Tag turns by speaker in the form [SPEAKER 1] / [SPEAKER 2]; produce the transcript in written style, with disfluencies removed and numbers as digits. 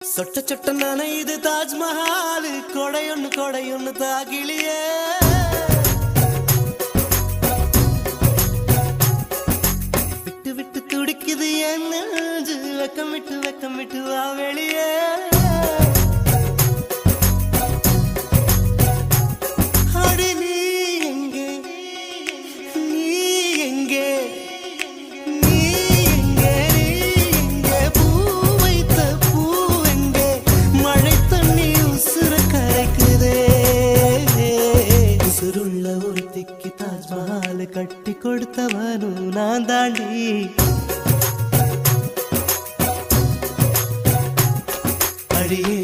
[SPEAKER 1] சொட்ட சொட்ட நனையுது தாஜ்மஹால் கொடையொன்னு தாகிலியே விட்டு விட்டு துடிக்குது என் நெஞ்சு வெக்கம் விட்டு வா வெளியே அடி நீ எங்கே நீ எங்கே நீ எங்கே நீ எங்கே பூ வைத்த பூ எங்கே மழை தண்ணி உசுர கரைக்குதே உசுருள்ள ஒருத்திக்கு தாஜ்மஹால் கட்டி கொடுத்தவனும் நான் தாண்டி அடியே